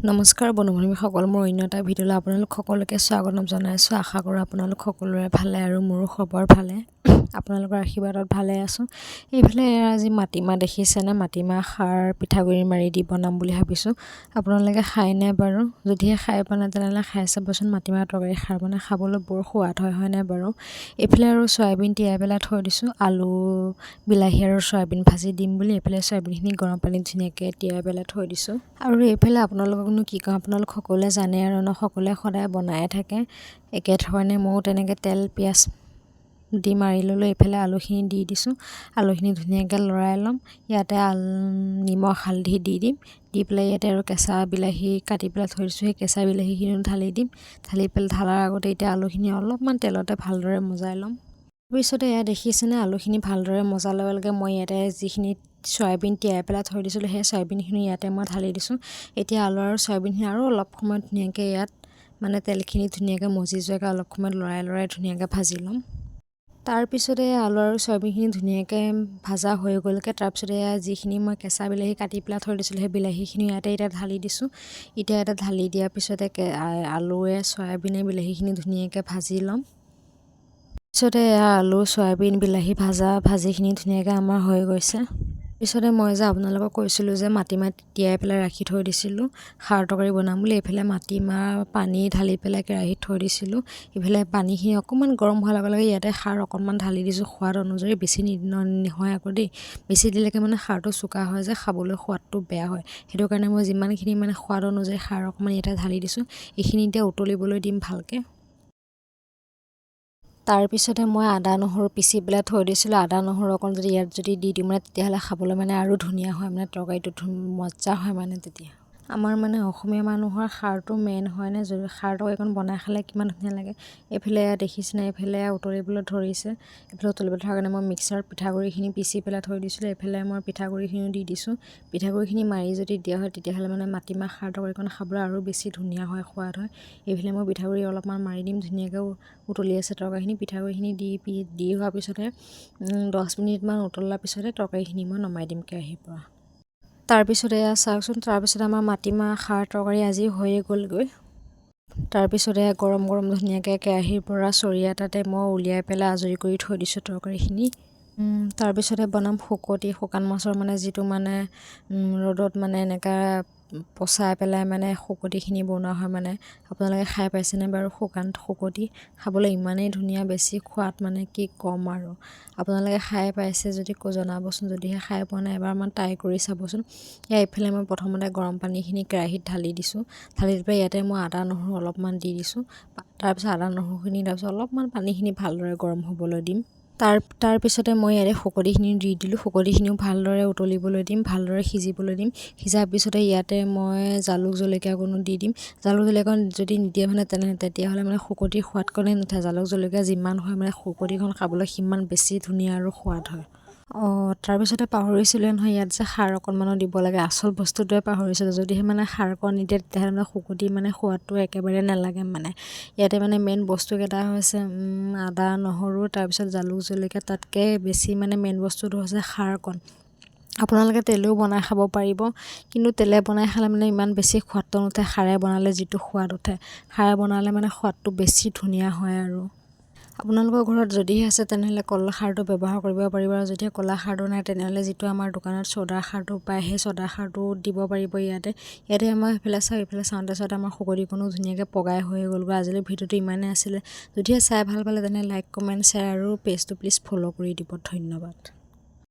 নমস্কাৰ বন্ধু-বান্ধৱীসকল, মোৰ অন্য এটা ভিডিঅ'লৈ আপোনালোক সকলোকে স্বাগতম জনাইছোঁ। আশা কৰোঁ আপোনালোক সকলোৰে ভালে আৰু মোৰো খবৰ ভালে। আপোনালোকৰ আশীৰ্বাদত ভালে আছোঁ। এইফালে আজি মাটিমাহ দেখিছেনে? মাটিমাহ খাৰ পিঠাগুড়ি মাৰি দি বনাম বুলি ভাবিছোঁ। আপোনালোকে খায়নে বাৰু? যদিহে খাই পোৱা নাই তেনেহ'লে খাই চাবচোন। মাটিমাহ তৰকাৰী খাৰ বনাই খাবলৈ বৰ সোৱাদ হয়নে বাৰু? এইফালে আৰু চয়াবিন তিয়াই পেলাই থৈ দিছোঁ। আলু, বিলাহী আৰু চয়াবিন ভাজি দিম বুলি এইফালে চয়াবিনখিনি গৰম পানীত ধুনীয়াকৈ তিয়াই পেলাই থৈ দিছোঁ। আৰু এইফালে আপোনালোককনো কি কওঁ, আপোনালোক সকলোৱে জানে আৰু সকলোৱে সদায় বনায়ে থাকে একেধৰণে। ময়ো তেনেকৈ তেল পিঁয়াজ দি মাৰি ল'লোঁ। এইফালে আলুখিনি দি দিছোঁ। আলুখিনি ধুনীয়াকৈ লৰাই ল'ম। ইয়াতে নিমখ হালধি দি দিম। দি পেলাই ইয়াতে আৰু কেঁচা বিলাহী কাটি পেলাই থৈ দিছোঁ। সেই কেঁচা বিলাহীখিনিও ঢালি দিম। ঢালাৰ আগতে এতিয়া আলুখিনি অলপমান তেলতে ভালদৰে মজাই ল'ম। তাৰপিছতে এয়া দেখিছেনে, আলুখিনি ভালদৰে মজাৰ লগে লগে মই ইয়াতে যিখিনি চয়াবিন তিয়াই পেলাই থৈ দিছিলোঁ সেই চয়াবিনখিনি ইয়াতে মই ঢালি দিছোঁ। এতিয়া আলু আৰু চয়াবিনখিনি আৰু অলপ সময় ধুনীয়াকৈ ইয়াত তেলখিনি ধুনীয়াকৈ মজি যোৱাকৈ অলপ সময় লৰাই ধুনীয়াকৈ ভাজি ল'ম। তাৰপিছতে আলু আৰু চয়াবিনখিনি ধুনীয়াকৈ ভাজা হৈ গ'লকৈ। তাৰপিছতে যিখিনি মই কেঁচা বিলাহী কাটি পেলাই থৈ দিছিলোঁ সেই বিলাহীখিনি এতিয়া ঢালি দিছোঁ। এতিয়া ঢালি দিয়াৰ পিছতে আলুৱে চয়াবিনে বিলাহীখিনি ধুনীয়াকৈ ভাজি ল'ম। তাৰপিছতে আলু চয়াবিন বিলাহী ভাজিখিনি ধুনীয়াকৈ আমাৰ হৈ গৈছে। পিছতে মই যে আপোনালোকক কৈছিলোঁ যে মাটিমাহ তিয়াই পেলাই ৰাখি থৈ দিছিলোঁ খাৰ তৰকাৰী বনাম বুলি। এইফালে মাটিমাহ পানী ঢালি পেলাই কেৰাহীত থৈ দিছিলোঁ। এইফালে পানীখিনি অকণমান গৰম হোৱাৰ লগে লগে ইয়াতে খাৰ অকণমান ঢালি দিছোঁ সোৱাদ অনুযায়ী। বেছি নহয় আকৌ দেই, বেছি দিলেকৈ খাৰটো চোকা হয় যে খাবলৈ সোৱাদটো বেয়া হয়। সেইটো কাৰণে মই যিমানখিনি সোৱাদ অনুযায়ী খাৰ অকণমান ইয়াতে ঢালি দিছোঁ। এইখিনি এতিয়া উতলিবলৈ দিম ভালকৈ। তাৰপিছতে মই আদা নহৰু পিচি পেলাই থৈ দিছিলোঁ। আদা নহৰু অকণ যদি ইয়াত দি দিওঁ তেতিয়াহ'লে খাবলৈ আৰু ধুনীয়া হয়, তৰকাৰীটো মজা হয় তেতিয়া। আমাৰ অসমীয়া মানুহৰ খাৰটো মেইন হয়নে? যদি খাৰ তৰকাৰীকণ বনাই খালে কিমান ধুনীয়া লাগে। এইফালে দেখিছেনে, এইফালে উতলিবলৈ ধৰিছে। এইফালে উতলিবলৈ ধৰাৰ কাৰণে মই মিক্সাৰত পিঠাগুড়িখিনি পিচি পেলাই থৈ দিছিলোঁ। এইফালে মই পিঠাগুড়িখিনিও দি দিছোঁ। পিঠাগুড়িখিনি মাৰি যদি দিয়া হয় তেতিয়াহ'লে মাটিমাহ খাৰ তৰকাৰীকণ খাবলৈ আৰু বেছি ধুনীয়া হয়, সোৱাদ হয়। এইফালে মই পিঠাগুড়ি অলপমান মাৰি দিম। ধুনীয়াকৈ উতলি আছে তৰকাৰীখিনি। পিঠাগুড়িখিনি দি হোৱাৰ পিছতে 10 মিনিটমান উতলাৰ পিছতে তৰকাৰীখিনি মই নমাই দিম কেৰাহীৰ পৰা। তাৰপিছতে চাওকচোন, তাৰপিছতে আমাৰ মাটিমাহ খাৰ তৰকাৰী আজি হৈয়ে গ'লগৈ। তাৰপিছতে গৰম ধুনীয়াকৈ কেৰাহীৰ পৰা চৰিয়া এটাতে মই উলিয়াই পেলাই আজৰি কৰি থৈ দিছোঁ তৰকাৰীখিনি। তাৰপিছতে বনাম শুকান মাছৰ যিটো ৰ'দত এনেকুৱা পচাই পেলাই শুকতিখিনি বনোৱা হয়। আপোনালোকে খাই পাইছেনে বাৰু? শুকতি খাবলৈ ইমানেই ধুনীয়া, বেছি সোৱাদ কি ক'ম আৰু। আপোনালোকে খাই পাইছে যদি জনাবচোন। যদিহে খাই পোৱা নাই এবাৰমান ট্ৰাই কৰি চাবচোন। এইফালে মই প্ৰথমতে গৰম পানীখিনি কেৰাহীত ঢালি দিছোঁ। ঢালি দি পেলাই ইয়াতে মই আদা নহৰু অলপমান দি দিছোঁ। তাৰপিছত আদা নহৰুখিনি অলপমান পানীখিনি ভালদৰে গৰম হ'বলৈ দিম। তাৰপিছতে মই ইয়াতে শুকতিখিনি দি দিলোঁ। শুকতিখিনিও ভালদৰে উতলিবলৈ দিম, ভালদৰে সিজিবলৈ দিম। সিজাৰ পিছতে ইয়াতে মই জালুক জলকীয়া অকণো দি দিম। জালুক জলকীয়া যদি নিদিয়ে তেতিয়াহ'লে শুকতিৰ সোৱাদকণেই নুঠে। জালুক জলকীয়া যিমান হয় শুকতিখন খাবলৈ সিমান বেছি ধুনীয়া আৰু সোৱাদ হয়। তাৰপিছতে পাহৰিছিলোঁ নহয়, ইয়াত যে খাৰ অকণমানো দিব লাগে। আচল বস্তুটোৱে পাহৰিছিলোঁ। যদিহে খাৰ অকণ নিদিয়ে তেতিয়াহ'লে শুকতি সোৱাদটো একেবাৰে নালাগে। ইয়াতে মেইন বস্তুকেইটা হৈছে আদা নহৰু, তাৰপিছত জালুক জলকীয়া। তাতকৈ বেছি মেইন বস্তুটো হৈছে খাৰকণ। আপোনালোকে তেলেও বনাই খাব পাৰিব, কিন্তু তেলে বনাই খালে ইমান বেছি সোৱাদটো নুঠে। খাৰে বনালে যিটো সোৱাদ উঠে, খাৰে বনালে সোৱাদটো বেছি ধুনীয়া হয় আৰু। আপোনালোকৰ ঘৰত যদিহে আছে তেনেহ'লে কলৰ খাৰটো ব্যৱহাৰ কৰিব পাৰিব। আৰু যদিহে কলা খাৰটো নাই তেনেহ'লে যিটো আমাৰ দোকানত চ'দাৰ খাৰটো পায় সেই চ'দাৰ খাৰটো দিব পাৰিব। ইয়াতে আমাৰ এইফালে চাওঁতে আমাৰ শুকতিকণো ধুনীয়াকৈ পগাই হৈ গ'লগৈ। আজিলৈ ভিডিঅ'টো ইমানেই আছিলে। যদিহে চাই ভাল পালে তেনেহ'লে লাইক কমেণ্ট শ্বেয়াৰ আৰু পেজটো প্লিজ ফ'ল' কৰি দিব। ধন্যবাদ।